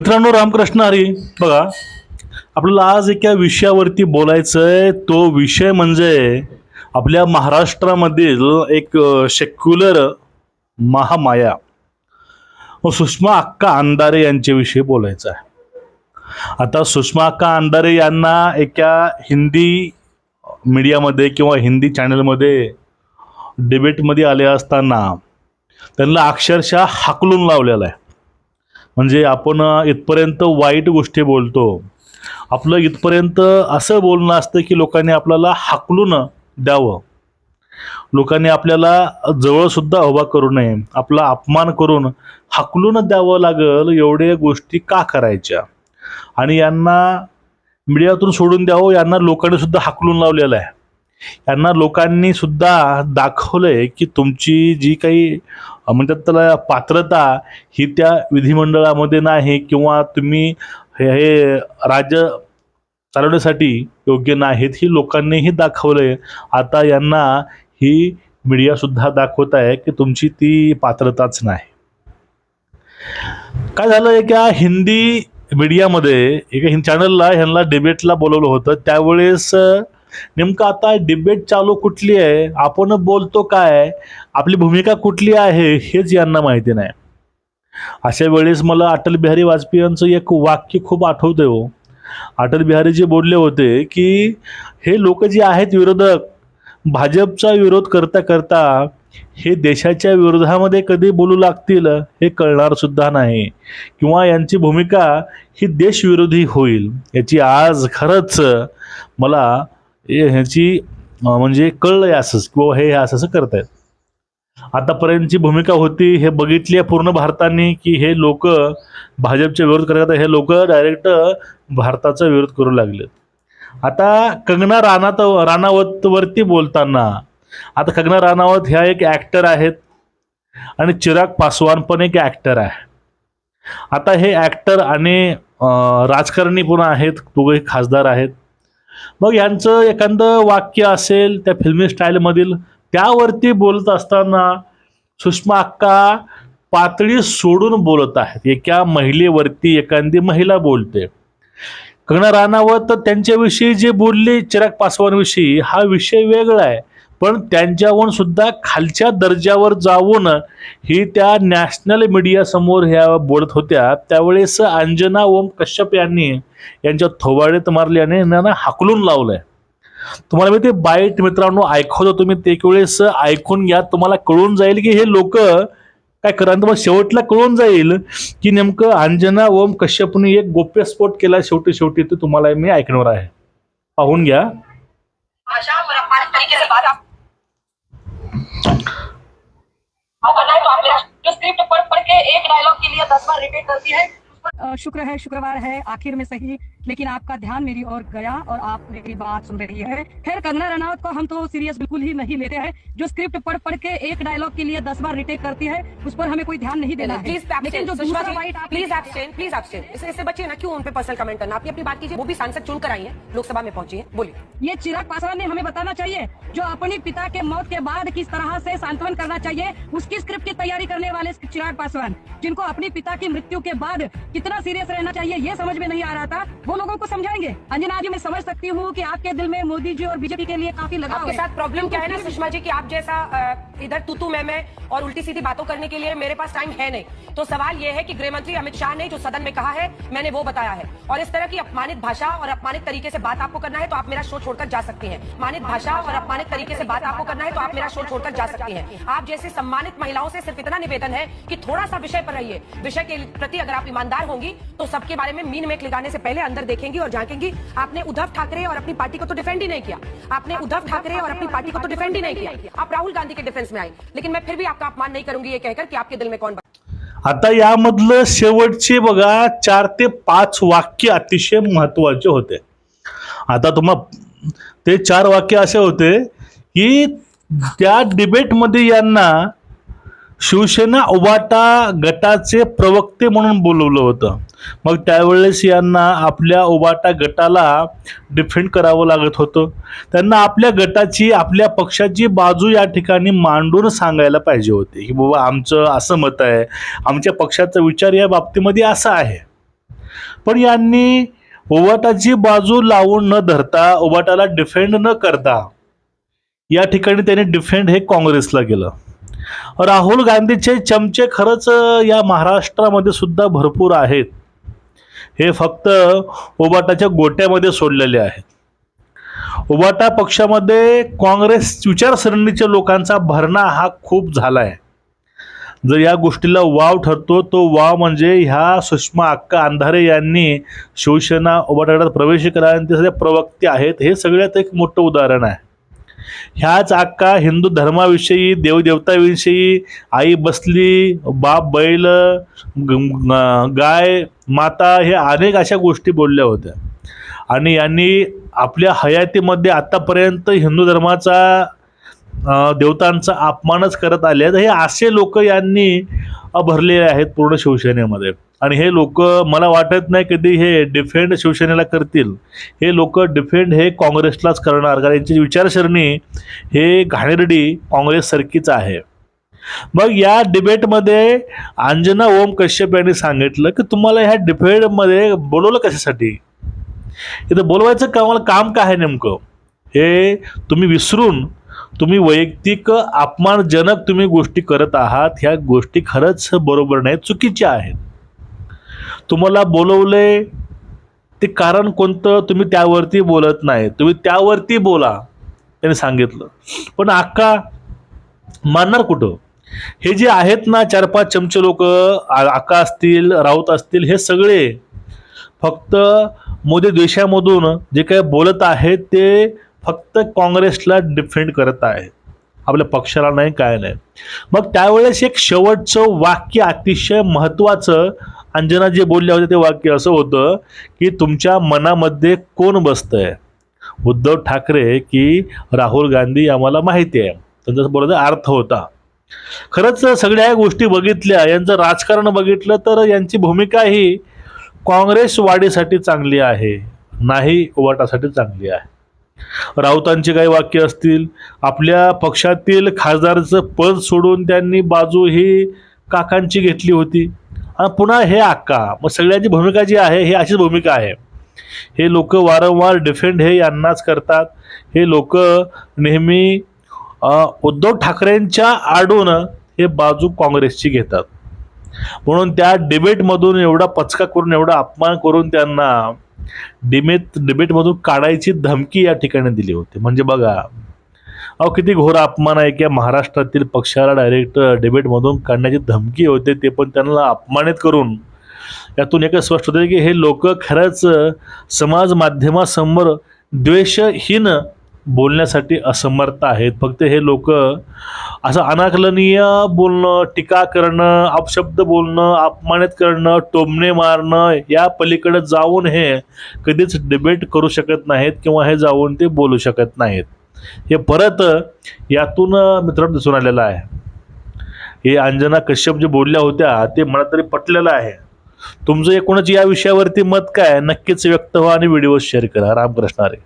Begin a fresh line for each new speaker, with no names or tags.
मित्रांनो, रामकृष्ण हरी. बघा, आपल्याला आज एका विषयावरती बोलायचंय. तो विषय म्हणजे आपल्या महाराष्ट्रामधील एक सेक्युलर महामाया सुषमा अक्का अंधारे यांच्याविषयी बोलायचं आहे. आता सुषमा अक्का अंधारे यांना एका हिंदी मीडियामध्ये किंवा हिंदी चॅनलमध्ये डिबेटमध्ये आले असताना त्यांना अक्षरशः हाकलून लावलेलं आहे. म्हणजे आपण इथपर्यंत वाईट गोष्टी बोलतो, आपलं इथपर्यंत असं बोलणं असतं की लोकांनी आपल्याला हाकलून द्यावं, लोकांनी आपल्याला जवळसुद्धा उभा करू नये, आपला अपमान करून हाकलून द्यावं लागल एवढ्या गोष्टी का करायच्या. आणि यांना मीडियातून सोडून द्यावं, यांना लोकांनी सुद्धा हाकलून लावलेलं आहे. यांना लोकांनी सुद्धा दाखवलंय की तुमची जी काही म्हणतात त्याला पात्रता ही त्या विधिमंडळामध्ये नाही, किंवा तुम्ही हे राज्य चालवण्यासाठी योग्य नाहीत, ही लोकांनीही दाखवलंय. आता यांना ही मीडिया सुद्धा दाखवत आहे की तुमची ती पात्रताच नाही. काय झालं, एका हिंदी मीडियामध्ये एका चॅनलला ह्यांना डिबेटला बोलवलं होतं. त्यावेळेस नेमकं आता डिबेट चालू कुठली आहे, आपण बोलतो काय, आपली भूमिका कुठली आहे, हेच यांना माहिती नाही. अशा वेळेस मला अटल बिहारी वाजपेयी यांचं एक वाक्य खूप आठवतंय हो. अटल बिहारीजी बोलले होते की हे लोक जे आहेत विरोधक, भाजपचा विरोध करता करता हे देशाच्या विरोधामध्ये कधी बोलू लागतील हे कळणार सुद्धा नाही, किंवा यांची भूमिका ही देशविरोधी होईल. याची आज खरंच मला ह्याची म्हणजे कळलंय असंच, किंवा हे असं करतायत. आतापर्यंतची भूमिका होती हे बघितली आहे पूर्ण भारताने की हे लोक भाजपचा विरोध करतात, हे लोक डायरेक्ट भारताचा विरोध करू लागलेत. आता कंगना राणावत वरती बोलताना, आता कंगना राणावत ह्या एक ॲक्टर आहेत आणि चिराग पासवान पण एक ॲक्टर आहे. आता हे ॲक्टर आणि राजकारणी पण आहेत, दोघे खासदार आहेत. मग यांचं एखादं वाक्य असेल त्या फिल्मी स्टाईलमधील, त्यावरती बोलत असताना सुषमा अक्का पातळी सोडून बोलत आहेत. एका महिलेवरती एखादी महिला बोलते. कंगना राणावत त्यांच्याविषयी जे बोलले, चिराग पासवानविषयी, हा विषय वेगळा आहे, पण त्यांच्याहून सुद्धा खालच्या दर्जावर जाऊन ही त्या नॅशनल मीडियासमोर ह्या बोलत होत्या. त्यावेळेस अंजना ओम कश्यप यांनी यांच्या थोबाडीत मारले आणि यांना हाकलून लावलंय. तुम्हाला मी ते बाईट मित्रांनो ऐकवतो, तुम्ही ते एक वेळेस ऐकून घ्या, तुम्हाला कळून जाईल की हे लोक काय करतात. तुम्हाला शेवटला कळून जाईल की नेमकं अंजना ओम कश्यपने एक गोप्यस्फोट केला शेवटी ते तुम्हाला मी ऐकणार आहे. पाहून घ्या.
जो स्क्रिप्ट पढ़ के एक डायलॉग के लिए 10 बार रिपीट करती है.
शुक्र है, शुक्रवार है, आखिर में सही, लेकिन आपका ध्यान मेरी ओर गया और आप मेरी बात सुन रही है. खैर, कंगना रनावत को हम तो सीरियस बिल्कुल ही नहीं लेते हैं. जो स्क्रिप्ट पढ़ के एक डायलॉग के लिए 10 बार रिटेक करती है, उस पर हमें कोई ध्यान नहीं देना है. लेकिन जो दूसरा वाइट,
प्लीज एब्स्टेन. इससे बच्चे ना क्यों उन पे पर्सनल कमेंट करना. अपनी बात कीजिए. वो भी सांसद चुनकर आई है, लोकसभा में पहुंची है. बोलिए.
ये चिराग पासवान ने हमें बताना चाहिए, जो अपने पिता के मौत के बाद किस तरह से सांत्वन करना चाहिए, उसकी स्क्रिप्ट की तैयारी करने वाले चिराग पासवान, जिनको अपने पिता की मृत्यु के बाद कितना सीरियस रहना चाहिए ये समझ में नहीं आ रहा था, वो लोगों को समझाएंगे. अंजना जी, मैं समझ सकती हूँ कि आपके दिल में मोदी जी और बीजेपी के लिए काफी लगाव है.
आपके साथ प्रॉब्लम क्या है ना सुषमा जी, कि आप जैसा इधर तू मैं और उल्टी सीधी बातों करने के लिए मेरे पास टाइम है नहीं. तो सवाल ये है कि गृह मंत्री अमित शाह ने जो सदन में कहा है, मैंने वो बताया है. और इस तरह की अपमानित भाषा और अपमानित तरीके से बात आपको करना है तो आप मेरा शो छोड़कर जा सकती हैं. मानित भाषा और अपमानित तरीके से बात आपको करना है तो आप मेरा शो छोड़कर जा सकती हैं. आप जैसे सम्मानित महिलाओं से सिर्फ इतना निवेदन है कि थोड़ा सा विषय पर रहिए. विषय के प्रति अगर आप ईमानदार होंगी तो सबके बारे में मीन मेक लगाने से पहले अंदर देखेंगी और झांकेंगी. आपने उद्धव ठाकरे और अपनी पार्टी को तो डिफेंड ही नहीं किया. आपने उद्धव ठाकरे और अपनी पार्टी को तो डिफेंड ही नहीं किया. आप राहुल गांधी के डिफेंस में आई. लेकिन मैं फिर भी आपका अपमान नहीं करूंगी ये कहकर कि आपके दिल में कौन.
आता यामधलं शेवटचे बघा 4 ते 5 वाक्य अतिशय महत्वाचे होते. आता तुम्हाला ते 4 वाक्य असे होते की त्या डिबेटमध्ये यांना शिवसेना उबाटा गटाचे प्रवक्ते म्हणून बोलवलं होतं. मग त्यावेळेस यांना आपल्या उबाटा गटाला डिफेंड करावं लागत होतं. त्यांना आपल्या गटाची आपल्या पक्षाची बाजू या ठिकाणी मांडून सांगायला पाहिजे होती की बाबा आमचं असं मत आहे, आमच्या पक्षाचा विचार या बाबतीमध्ये असा आहे. पण यांनी उबाटाची बाजू लावून न धरता, उबाटाला डिफेंड न करता या ठिकाणी त्यांनी डिफेंड हे काँग्रेसला केलं. राहुल गांधीचे चमचे खरंच या महाराष्ट्रामध्ये सुद्धा भरपूर आहेत. हे फक्त उबाटाच्या गोट्यामध्ये सोडलेले आहेत. उबाटा पक्षामध्ये काँग्रेस विचारसरणीच्या लोकांचा भरणा हा खूप झाला आहे. जर या गोष्टीला वाव ठरतो, तो वाव म्हणजे ह्या सुषमा अक्का अंधारे यांनी शिवसेना उबाटागटात प्रवेश केला आणि ते सगळे प्रवक्ते आहेत. हे सगळ्यात एक मोठं उदाहरण आहे. ह्याच अक्का हिंदू धर्माविषयी, देवदेवताविषयी, आई बसली, बाप बैल, गाय माता, हे अनेक अशा गोष्टी बोलल्या होत्या. आणि यांनी आपल्या हयातीमध्ये आतापर्यंत हिंदू धर्माचा, देवतांचा अपमानच करत आले आहेत. हे असे लोक यांनी भरलेले आहेत पूर्ण शिवसेनेमध्ये. आणि हे लोक, मला वाटत नाही कधी हे डिफेंड शिवसेनेला करतील. हे लोक डिफेंड हे काँग्रेसलाच करणार, कारण यांची विचारसरणी हे घाणेरडी काँग्रेससारखीच आहे. मग या डिबेटमध्ये अंजना ओम कश्यप यांनी सांगितलं की तुम्हाला ह्या डिबेटमध्ये बोलवलं कशासाठी, इथं बोलवायचं काम काय आहे नेमकं, हे तुम्ही विसरून तुम्ही वैयक्तिक अपमानजनक तुम्ही गोष्टी करत आहात. ह्या गोष्टी खरंच बरोबर नाहीत, चुकीच्या आहेत. तुम्हाला बोलवले ते कारण कोणतं, तुम्ही त्यावरती बोलत नाही, तुम्ही त्यावरती बोला त्यांनी सांगितलं. पण अक्का मानणार कुठं? हे जे आहेत ना 4-5 चमचे लोक, अक्का असतील, राऊत असतील, हे सगळे फक्त मोदी द्वेषामधून जे काही बोलत आहेत ते फक्त काँग्रेसला डिफेंड करत आहेत, आपल्या पक्षाला नाही, काय नाही. मग त्यावेळेस एक शेवटचं वाक्य अतिशय महत्त्वाचं अंजना जे बोलले होते ते वाक्य असं होतं की तुमच्या मनामध्ये कोण बसतंय, उद्धव ठाकरे की राहुल गांधी, आम्हाला माहिती आहे. त्यांचा बोलायचा अर्थ होता. खरंच सगळ्या गोष्टी बघितल्या, यांचं राजकारण बघितलं तर यांची भूमिका ही काँग्रेस वाढीसाठी चांगली आहे, नाही उबाटासाठी चांगली आहे. राऊतांची काही वाक्य असतील, आपल्या पक्षातील खासदारचं पद सोडून त्यांनी बाजू ही काकांची घेतली होती. आणि पुन्हा हे अक्का, मग सगळ्यांची भूमिका जी आहे ही अशीच भूमिका आहे. हे लोक वारंवार डिफेंड हे यांनाच करतात. हे लोक नेहमी उद्धव ठाकरेंच्या आडून हे बाजू काँग्रेसची घेतात. म्हणून त्या डिबेटमधून एवढा पचका करून, एवढा अपमान करून त्यांना डिबेटमधून काढायची धमकी या ठिकाणी दिली होती. म्हणजे बघा किती घोर अपमान आहे की महाराष्ट्रातील पक्षाला डायरेक्ट डिबेटमधून काढण्याची धमकी होते, ते पण त्यांना अपमानित करून. यातून एक स्पष्ट होतं की हे लोक खरंच समाज माध्यमासमोर द्वेषहीन बोलण्यासाठी असमर्थ आहेत. फक्त हे लोक असं अनाकलनीय बोलणं, टीका करणं, अपशब्द बोलणं, अपमानित करणं, टोमणे मारणं, या पलीकडे जाऊन हे कधीच डिबेट करू शकत नाहीत किंवा हे जाऊन ते बोलू शकत नाहीत. हे परत यातून मित्रांनो दिसून आलेलं आहे. हे अंजना कश्यप जे बोलल्या होत्या ते मला तरी पटलेलं आहे. तुमचं एकूणच या विषयावरती मत काय, नक्कीच व्यक्त व्हा आणि व्हिडिओ शेअर करा. रामकृष्ण हरी.